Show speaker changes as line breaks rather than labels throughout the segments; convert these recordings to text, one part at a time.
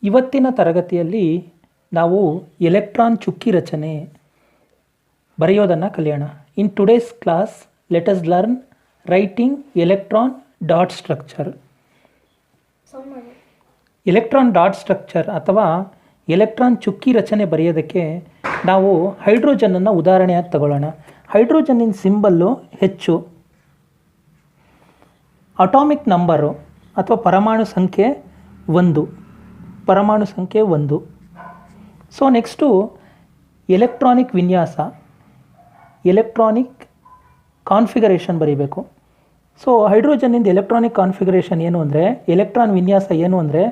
ಇವತ್ತಿನ ತರಗತಿಯಲ್ಲಿ ನಾವು ಎಲೆಕ್ಟ್ರಾನ್ ಚುಕ್ಕಿ ರಚನೆ ಬರೆಯೋದನ್ನು ಕಲಿಯೋಣ. In today's class let us learn writing electron dot structure. Electron dot structure ಅಥವಾ ಎಲೆಕ್ಟ್ರಾನ್ ಚುಕ್ಕಿ ರಚನೆ ಬರೆಯೋದಕ್ಕೆ ನಾವು ಹೈಡ್ರೋಜನನ್ನು ಉದಾಹರಣೆಯಾಗಿ ತಗೊಳ್ಳೋಣ. ಹೈಡ್ರೋಜನ್ನಿನ ಸಿಂಬಲ್ಲು ಹೆಚ್ಚು, ಅಟಾಮಿಕ್ ನಂಬರು ಅಥವಾ ಪರಮಾಣು ಸಂಖ್ಯೆ 1. ಸೊ ನೆಕ್ಸ್ಟು ಎಲೆಕ್ಟ್ರಾನಿಕ್ ವಿನ್ಯಾಸ, ಎಲೆಕ್ಟ್ರಾನಿಕ್ ಕಾನ್ಫಿಗರೇಷನ್ ಬರೀಬೇಕು. ಸೊ ಹೈಡ್ರೋಜನ್ನಿಂದ ಎಲೆಕ್ಟ್ರಾನಿಕ್ ಕಾನ್ಫಿಗರೇಷನ್ ಏನು ಅಂದರೆ, ಎಲೆಕ್ಟ್ರಾನ್ ವಿನ್ಯಾಸ ಏನು ಅಂದರೆ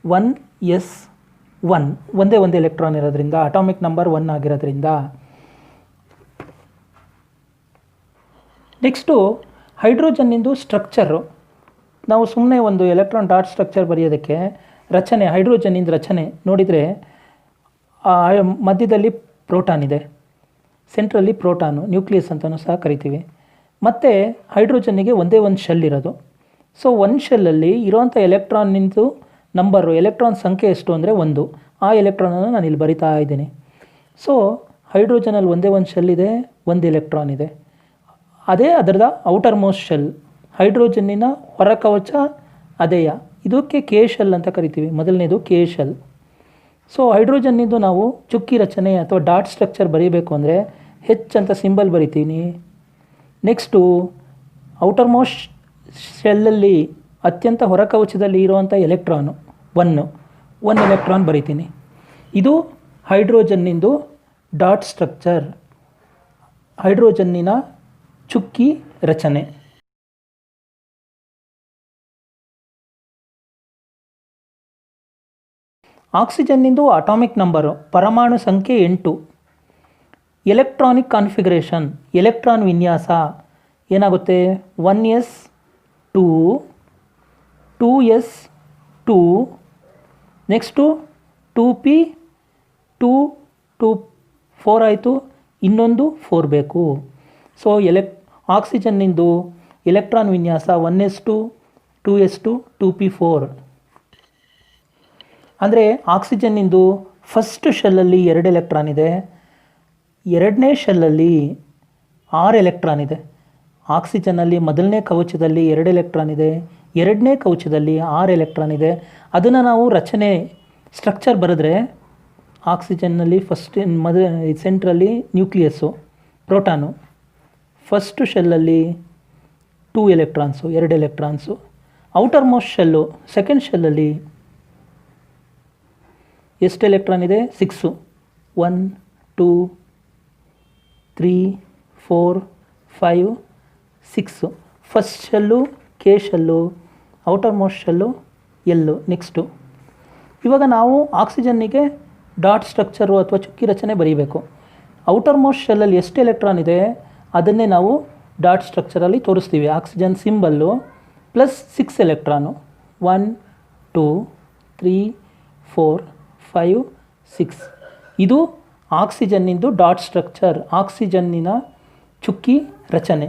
1s1, ಒಂದೇ ಎಲೆಕ್ಟ್ರಾನ್ ಇರೋದ್ರಿಂದ, ಅಟಾಮಿಕ್ ನಂಬರ್ 1 ಆಗಿರೋದ್ರಿಂದ. ನೆಕ್ಸ್ಟು ಹೈಡ್ರೋಜನ್ನಿಂದು ಸ್ಟ್ರಕ್ಚರು. ನಾವು ಸುಮ್ಮನೆ ಒಂದು ಎಲೆಕ್ಟ್ರಾನ್ ಡಾಟ್ ಸ್ಟ್ರಕ್ಚರ್ ಬರೆಯೋದಕ್ಕೆ ರಚನೆ, ಹೈಡ್ರೋಜನ್ನಿಂದ ರಚನೆ ನೋಡಿದರೆ ಮಧ್ಯದಲ್ಲಿ ಪ್ರೋಟಾನ್ ಇದೆ, ಸೆಂಟ್ರಲ್ಲಿ ಪ್ರೋಟಾನು, ನ್ಯೂಕ್ಲಿಯಸ್ ಅಂತಲೂ ಸಹ ಕರಿತೀವಿ. ಮತ್ತು ಹೈಡ್ರೋಜನ್ನಿಗೆ ಒಂದೇ ಒಂದು ಶೆಲ್ ಇರೋದು. ಸೊ ಒಂದು ಶೆಲ್ಲಲ್ಲಿ ಇರೋವಂಥ ಎಲೆಕ್ಟ್ರಾನ್ನಿಂದು ನಂಬರು, ಎಲೆಕ್ಟ್ರಾನ್ ಸಂಖ್ಯೆ ಎಷ್ಟು ಅಂದರೆ 1. ಆ ಎಲೆಕ್ಟ್ರಾನನ್ನು ನಾನು ಇಲ್ಲಿ ಬರಿತಾ ಇದ್ದೀನಿ. ಸೊ ಹೈಡ್ರೋಜನಲ್ಲಿ ಒಂದೇ ಒಂದು ಶೆಲ್ ಇದೆ, ಒಂದು ಎಲೆಕ್ಟ್ರಾನ್ ಇದೆ. ಅದೇ ಅದರದ ಔಟರ್ ಮೋಸ್ಟ್ ಶೆಲ್. ಹೈಡ್ರೋಜನ್ನಿನ ಹೊರಕವಚ ಅದೇಯ, ಇದಕ್ಕೆ ಕೆ ಶೆಲ್ ಅಂತ ಕರಿತೀವಿ. ಮೊದಲನೇದು ಕೆ ಶೆಲ್. ಸೊ ಹೈಡ್ರೋಜನ್ನಿಂದು ನಾವು ಚುಕ್ಕಿ ರಚನೆ ಅಥವಾ ಡಾಟ್ ಸ್ಟ್ರಕ್ಚರ್ ಬರೀಬೇಕು ಅಂದರೆ ಹೆಚ್ ಅಂತ ಸಿಂಬಲ್ ಬರಿತೀನಿ. ನೆಕ್ಸ್ಟು ಔಟರ್ ಮೋಸ್ಟ್ ಶೆಲ್ಲಲ್ಲಿ ಅತ್ಯಂತ ಹೊರಕವಚದಲ್ಲಿ ಇರುವಂಥ ಎಲೆಕ್ಟ್ರಾನು 1 ಎಲೆಕ್ಟ್ರಾನ್ ಬರಿತೀನಿ. ಇದು ಹೈಡ್ರೋಜನ್ನಿಂದು ಡಾಟ್ ಸ್ಟ್ರಕ್ಚರ್, ಹೈಡ್ರೋಜನ್ನಿನ ಚುಕ್ಕಿ ರಚನೆ. ಆಕ್ಸಿಜನ್ನಿಂದು ಅಟಾಮಿಕ್ ನಂಬರು, ಪರಮಾಣು ಸಂಖ್ಯೆ 8. ಎಲೆಕ್ಟ್ರಾನಿಕ್ ಕಾನ್ಫಿಗರೇಷನ್, ಎಲೆಕ್ಟ್ರಾನ್ ವಿನ್ಯಾಸ ಏನಾಗುತ್ತೆ 1s2, 2s2, ನೆಕ್ಸ್ಟು 2p2, 4 ಆಯಿತು, ಇನ್ನೊಂದು 4 ಬೇಕು. ಸೊ ಆಕ್ಸಿಜನ್ನಿಂದು ಎಲೆಕ್ಟ್ರಾನ್ ವಿನ್ಯಾಸ 1s2, 2s2, 2p4. ಅಂದರೆ ಆಕ್ಸಿಜನ್ನಿಂದು ಫಸ್ಟ್ ಶೆಲ್ಲಲ್ಲಿ 2 ಎಲೆಕ್ಟ್ರಾನ್ ಇದೆ, ಎರಡನೇ ಶೆಲ್ಲಲ್ಲಿ 6 ಎಲೆಕ್ಟ್ರಾನ್ ಇದೆ. ಆಕ್ಸಿಜನ್ನಲ್ಲಿ ಮೊದಲನೇ ಕವಚದಲ್ಲಿ 2 ಎಲೆಕ್ಟ್ರಾನ್ ಇದೆ, ಎರಡನೇ ಕವಚದಲ್ಲಿ 6 ಎಲೆಕ್ಟ್ರಾನ್ ಇದೆ. ಅದನ್ನು ನಾವು ರಚನೆ ಸ್ಟ್ರಕ್ಚರ್ ಬರೆದ್ರೆ ಆಕ್ಸಿಜನ್ನಲ್ಲಿ ಸೆಂಟ್ರಲ್ಲಿ ನ್ಯೂಕ್ಲಿಯಸ್ಸು, ಪ್ರೋಟಾನು, ಫಸ್ಟ್ ಶೆಲ್ಲಲ್ಲಿ 2 electrons, 2 electrons. Outermost shell, second ಶೆಲ್ಲಲ್ಲಿ ಎಷ್ಟು ಎಲೆಕ್ಟ್ರಾನ್ ಇದೆ 6, 1 2 3 4 5 6. First shell K shell, outer most shell ಎಲ್ಲು. ನೆಕ್ಸ್ಟು ಇವಾಗ ನಾವು ಆಕ್ಸಿಜನ್ನಿಗೆ ಡಾಟ್ ಸ್ಟ್ರಕ್ಚರು ಅಥವಾ ಚುಕ್ಕಿ ರಚನೆ ಬರೀಬೇಕು. ಔಟರ್ ಮೋಸ್ಟ್ ಶೆಲ್ಲಲ್ಲಿ ಎಷ್ಟು ಎಲೆಕ್ಟ್ರಾನ್ ಇದೆ ಅದನ್ನೇ ನಾವು ಡಾಟ್ ಸ್ಟ್ರಕ್ಚರಲ್ಲಿ ತೋರಿಸ್ತೀವಿ. Oxygen symbol plus 6 electron, 1 2 3 4 5 6. ಇದು ಆಕ್ಸಿಜನ್ನಿಂದು ಡಾಟ್ ಸ್ಟ್ರಕ್ಚರ್, ಆಕ್ಸಿಜನ್ನಿನ ಚುಕ್ಕಿ ರಚನೆ.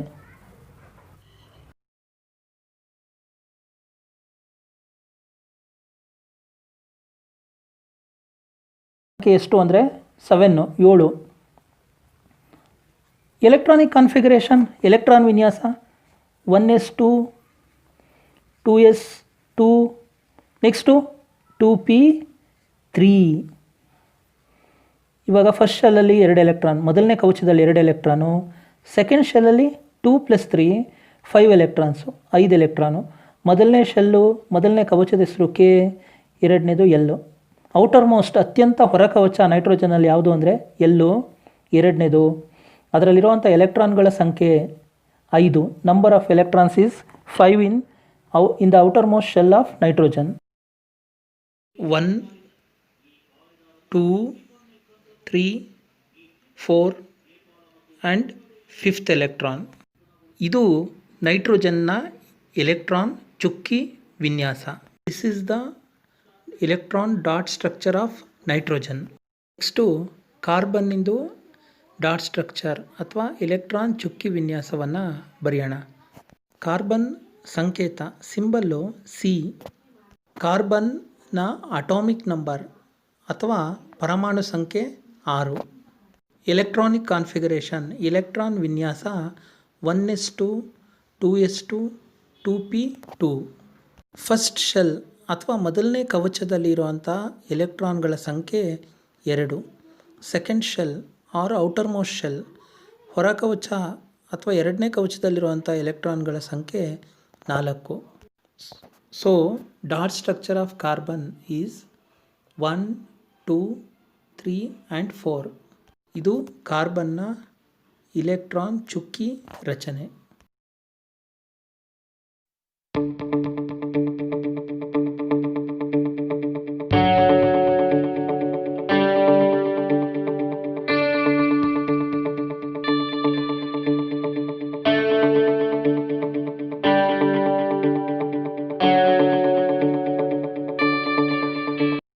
ಎಷ್ಟು ಅಂದರೆ 7. ಎಲೆಕ್ಟ್ರಾನಿಕ್ ಕಾನ್ಫಿಗರೇಷನ್, ಎಲೆಕ್ಟ್ರಾನ್ ವಿನ್ಯಾಸ 1s2, 2s2, ನೆಕ್ಸ್ಟು 2p3. ಇವಾಗ ಫಸ್ಟ್ ಶೆಲ್ಲಲ್ಲಿ 2 ಎಲೆಕ್ಟ್ರಾನ್, ಮೊದಲನೇ ಕವಚದಲ್ಲಿ 2 ಎಲೆಕ್ಟ್ರಾನು, ಸೆಕೆಂಡ್ ಶೆಲ್ಲಲ್ಲಿ 2 + 3 5 ಎಲೆಕ್ಟ್ರಾನ್ಸು, 5 ಎಲೆಕ್ಟ್ರಾನು. ಮೊದಲನೇ ಶೆಲ್ಲು, ಮೊದಲನೇ ಕವಚದ ಹೆಸರು ಕೆ, ಎರಡನೇದು ಎಲ್ಲು. ಔಟರ್ ಮೋಸ್ಟ್ ಅತ್ಯಂತ ಹೊರಕವಚ ನೈಟ್ರೋಜನಲ್ಲಿ ಯಾವುದು ಅಂದರೆ ಎಲ್ಲು, ಎರಡನೇದು. ಅದರಲ್ಲಿರುವಂಥ ಎಲೆಕ್ಟ್ರಾನ್ಗಳ ಸಂಖ್ಯೆ 5. Number of electrons is 5 in the outermost shell of nitrogen. 1 2 3 4 and 5th electron. ಇದು ನೈಟ್ರೋಜನ್ನ ಎಲೆಕ್ಟ್ರಾನ್ ಚುಕ್ಕಿ ವಿನ್ಯಾಸ. This is the electron dot structure of nitrogen. Next ಕಾರ್ಬನ್ನಿಂದು ಡಾಟ್ ಸ್ಟ್ರಕ್ಚರ್ ಅಥವಾ ಎಲೆಕ್ಟ್ರಾನ್ ಚುಕ್ಕಿ ವಿನ್ಯಾಸವನ್ನು ಬರೆಯೋಣ. ಕಾರ್ಬನ್ ಸಂಕೇತ ಸಿಂಬಲ್ಲು ಸಿ. ಕಾರ್ಬನ್ ನ ಅಟಾಮಿಕ್ ನಂಬರ್ ಅಥವಾ ಪರಮಾಣು ಸಂಖ್ಯೆ 6. ಎಲೆಕ್ಟ್ರಾನಿಕ್ ಕಾನ್ಫಿಗರೇಷನ್ ಎಲೆಕ್ಟ್ರಾನ್ ವಿನ್ಯಾಸ 1s2 2s2 2p2. First shell ಅಥವಾ ಮೊದಲನೇ ಕವಚದಲ್ಲಿರುವಂಥ ಎಲೆಕ್ಟ್ರಾನ್ಗಳ ಸಂಖ್ಯೆ 2. Second shell or outermost shell ಹೊರ ಕವಚ ಅಥವಾ ಎರಡನೇ ಕವಚದಲ್ಲಿರುವಂಥ ಎಲೆಕ್ಟ್ರಾನ್ಗಳ ಸಂಖ್ಯೆ 4. So dot structure of carbon is 1 2 3 and 4. ಇದು ಕಾರ್ಬನ್ನ ಇಲೆಕ್ಟ್ರಾನ್ ಚುಕ್ಕಿ ರಚನೆ.